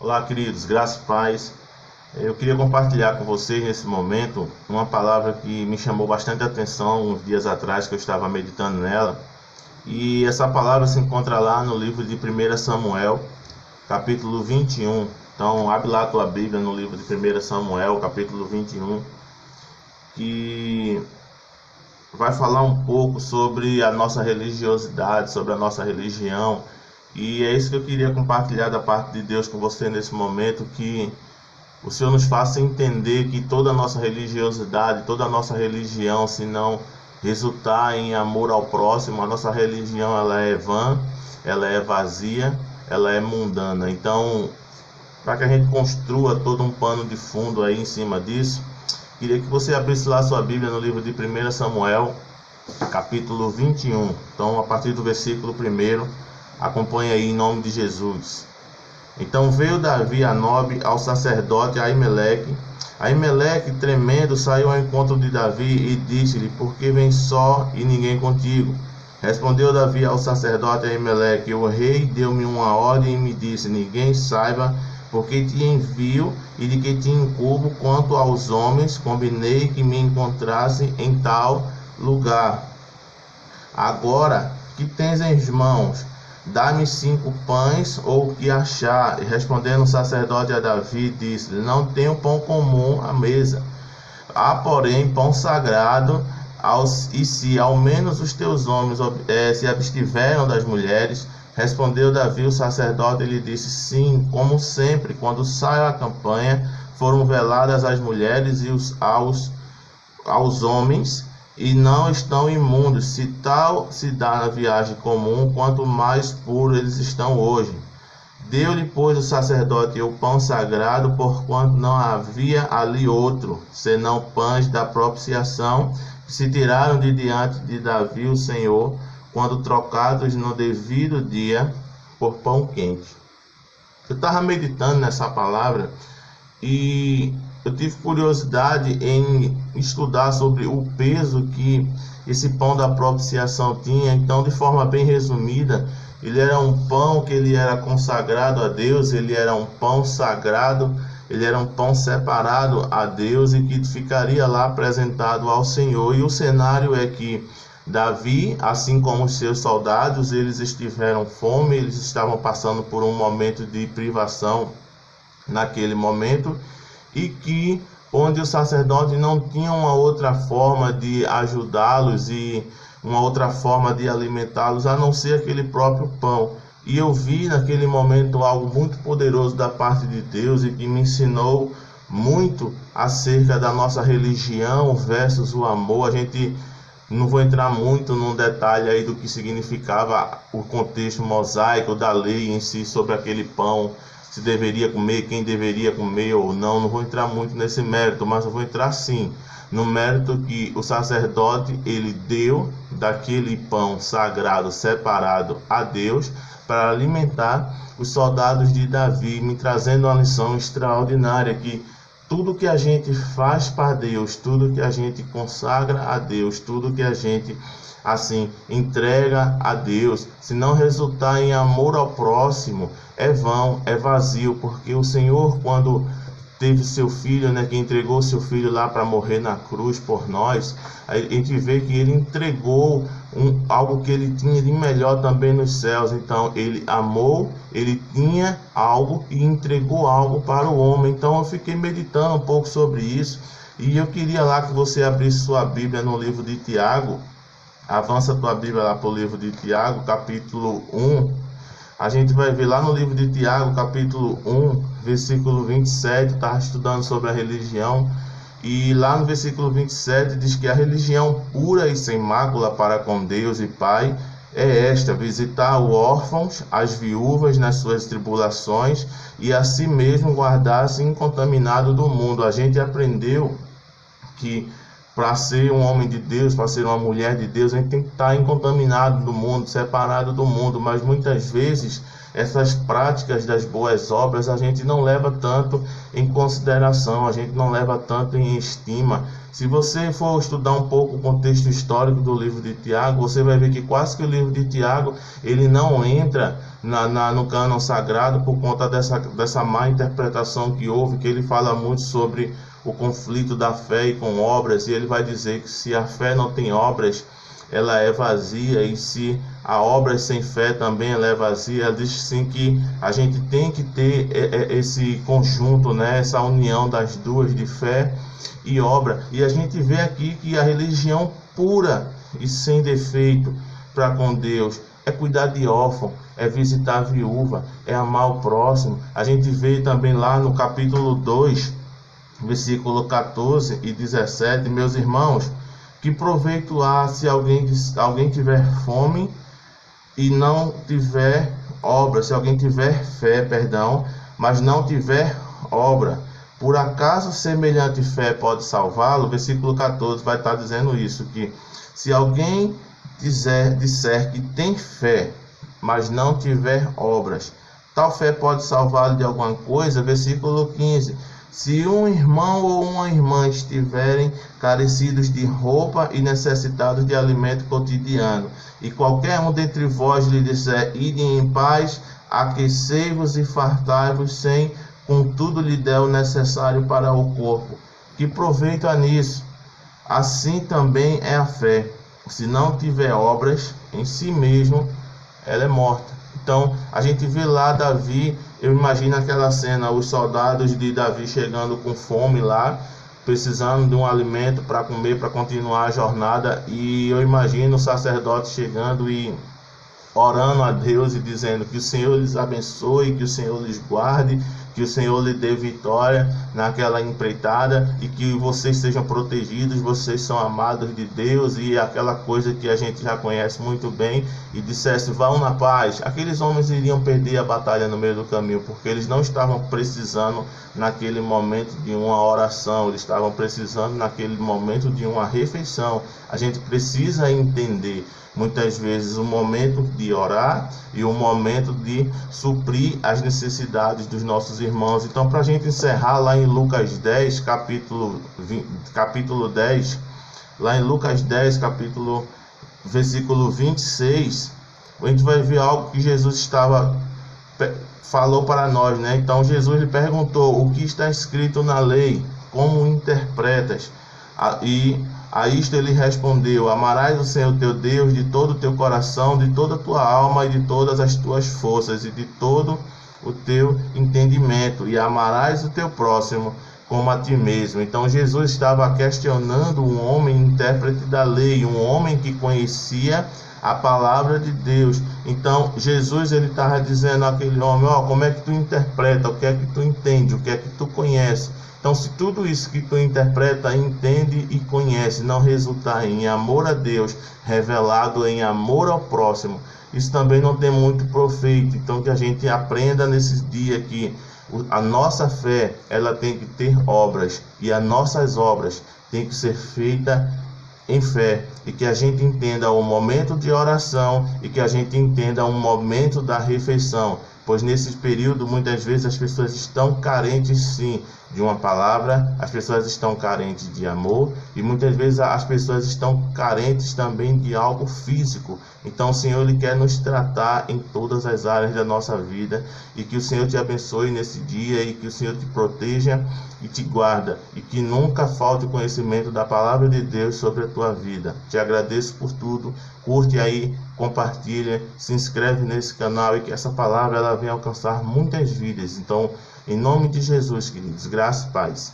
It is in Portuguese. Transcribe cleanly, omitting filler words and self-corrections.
Olá, queridos, graças e paz. Eu queria compartilhar com vocês nesse momento uma palavra que me chamou bastante atenção uns dias atrás, que eu estava meditando nela. E essa palavra se encontra lá no livro de 1 Samuel, capítulo 21. Então, abre lá a tua Bíblia no livro de 1 Samuel, capítulo 21, que vai falar um pouco sobre a nossa religiosidade, sobre a nossa religião. E é isso que eu queria compartilhar da parte de Deus com você nesse momento, que o Senhor nos faça entender que toda a nossa religiosidade, toda a nossa religião, se não resultar em amor ao próximo, a nossa religião ela é vã, ela é vazia, ela é mundana. Então, para que a gente construa todo um pano de fundo aí em cima disso, queria que você abrisse lá a sua Bíblia no livro de 1 Samuel, capítulo 21. Então, a partir do versículo 1, acompanhe aí em nome de Jesus. Então veio Davi a Nobe ao sacerdote Aimeleque. Aimeleque, tremendo, saiu ao encontro de Davi e disse-lhe: por que vens só e ninguém contigo? Respondeu Davi ao sacerdote Aimeleque: o rei deu-me uma ordem e me disse: ninguém saiba porque te envio e de que te incubo. Quanto aos homens, combinei que me encontrassem em tal lugar. Agora, que tens em mãos? Dá-me 5 pães, ou o que achar. E respondendo o sacerdote a Davi, disse: não tenho pão comum à mesa. Há, porém, pão sagrado, e se ao menos os teus homens se abstiveram das mulheres. Respondeu Davi o sacerdote e lhe disse: sim, como sempre, quando saio à campanha, foram veladas as mulheres e aos homens, e não estão imundos. Se tal se dá na viagem comum, quanto mais puro eles estão hoje. Deu-lhe, pois, o sacerdote o pão sagrado, porquanto não havia ali outro, senão pães da propiciação, que se tiraram de diante de Davi o Senhor, quando trocados no devido dia por pão quente. Eu estava meditando nessa palavra e eu tive curiosidade em estudar sobre o peso que esse pão da propiciação tinha. Então, de forma bem resumida, ele era um pão que ele era consagrado a Deus, ele era um pão sagrado, ele era um pão separado a Deus e que ficaria lá apresentado ao Senhor. E o cenário é que Davi, assim como os seus soldados, eles estiveram fome, eles estavam passando por um momento de privação naquele momento, e que onde o sacerdote não tinha uma outra forma de ajudá-los e uma outra forma de alimentá-los a não ser aquele próprio pão. E eu vi naquele momento algo muito poderoso da parte de Deus e que me ensinou muito acerca da nossa religião versus o amor. Não vou entrar muito num detalhe aí do que significava o contexto mosaico da lei em si sobre aquele pão, se deveria comer, quem deveria comer ou não. Não vou entrar muito nesse mérito, mas eu vou entrar sim no mérito que o sacerdote ele deu daquele pão sagrado separado a Deus para alimentar os soldados de Davi, me trazendo uma lição extraordinária, que tudo que a gente faz para Deus, tudo que a gente consagra a Deus, tudo que a gente assim entrega a Deus, se não resultar em amor ao próximo, é vão, é vazio, porque o Senhor, quando teve seu filho, que entregou seu filho lá para morrer na cruz por nós, a gente vê que ele entregou algo que ele tinha de melhor também nos céus. Então ele amou, ele tinha algo e entregou algo para o homem. Então eu fiquei meditando um pouco sobre isso, e eu queria lá que você abrisse sua Bíblia no livro de Tiago. Avança a tua Bíblia lá para o livro de Tiago, capítulo 1. A gente vai ver lá no livro de Tiago, capítulo 1, versículo 27, estava estudando sobre a religião. E lá no versículo 27 diz que a religião pura e sem mácula para com Deus e Pai é esta: visitar os órfãos, as viúvas nas suas tribulações, e a si mesmo guardar-se incontaminado do mundo. A gente aprendeu que para ser um homem de Deus, para ser uma mulher de Deus, a gente tem que estar incontaminado do mundo, separado do mundo. Mas muitas vezes essas práticas das boas obras a gente não leva tanto em consideração, a gente não leva tanto em estima. Se você for estudar um pouco o contexto histórico do livro de Tiago, você vai ver que quase que o livro de Tiago ele não entra no cânon sagrado por conta dessa má interpretação que houve, que ele fala muito sobre o conflito da fé e com obras, e ele vai dizer que se a fé não tem obras, ela é vazia, e se a obra sem fé também ela é vazia. Ela diz sim que a gente tem que ter esse conjunto, né, essa união das duas, de fé e obra. E a gente vê aqui que a religião pura e sem defeito para com Deus é cuidar de órfão, é visitar a viúva, é amar o próximo. A gente vê também lá no capítulo 2, versículo 14 e 17, meus irmãos, que proveito há se alguém tiver fome e não tiver obra, se alguém tiver fé, mas não tiver obra? Por acaso semelhante fé pode salvá-lo? Versículo 14 vai estar dizendo isso, que se alguém disser que tem fé, mas não tiver obras, tal fé pode salvá-lo de alguma coisa? Versículo 15. Se um irmão ou uma irmã estiverem carecidos de roupa e necessitados de alimento cotidiano, e qualquer um dentre vós lhe disser, ide em paz, aquecei-vos e fartai-vos, sem contudo lhe der o necessário para o corpo, que proveito há nisso? Assim também é a fé. Se não tiver obras, em si mesmo ela é morta. Então, a gente vê lá Davi, eu imagino aquela cena, os soldados de Davi chegando com fome lá, precisando de um alimento para comer, para continuar a jornada, e eu imagino o sacerdote chegando e orando a Deus e dizendo que o Senhor lhes abençoe, que o Senhor lhes guarde, que o Senhor lhe dê vitória naquela empreitada, e que vocês sejam protegidos, vocês são amados de Deus, e aquela coisa que a gente já conhece muito bem, e dissesse, vão na paz. Aqueles homens iriam perder a batalha no meio do caminho, porque eles não estavam precisando naquele momento de uma oração, eles estavam precisando naquele momento de uma refeição. A gente precisa entender muitas vezes o momento de orar e o momento de suprir as necessidades dos nossos irmãos. Então, para a gente encerrar, lá em Lucas 10, capítulo 10, lá em Lucas 10, versículo 26, a gente vai ver algo que Jesus falou para nós, né? Então, Jesus lhe perguntou, o que está escrito na lei? Como interpretas? E a isto ele respondeu, amarás o Senhor teu Deus de todo o teu coração, de toda a tua alma e de todas as tuas forças e de todo o teu entendimento, e amarás o teu próximo como a ti mesmo. Então Jesus estava questionando um homem intérprete da lei, um homem que conhecia a palavra de Deus. Então Jesus ele estava dizendo àquele homem, como é que tu interpreta, o que é que tu entende, o que é que tu conhece? Então, se tudo isso que tu interpreta, entende e conhece não resultar em amor a Deus, revelado em amor ao próximo, isso também não tem muito proveito. Então, que a gente aprenda nesses dias que a nossa fé, ela tem que ter obras, e as nossas obras têm que ser feitas em fé, e que a gente entenda o momento de oração, e que a gente entenda o momento da refeição, pois nesse período muitas vezes as pessoas estão carentes sim de uma palavra, as pessoas estão carentes de amor, e muitas vezes as pessoas estão carentes também de algo físico. Então o Senhor ele quer nos tratar em todas as áreas da nossa vida, e que o Senhor te abençoe nesse dia, e que o Senhor te proteja e te guarda, e que nunca falte conhecimento da palavra de Deus sobre a tua vida. Te agradeço por tudo, curte aí, compartilha, se inscreve nesse canal, e que essa palavra ela venha alcançar muitas vidas. Então, em nome de Jesus, queridos, graça e paz.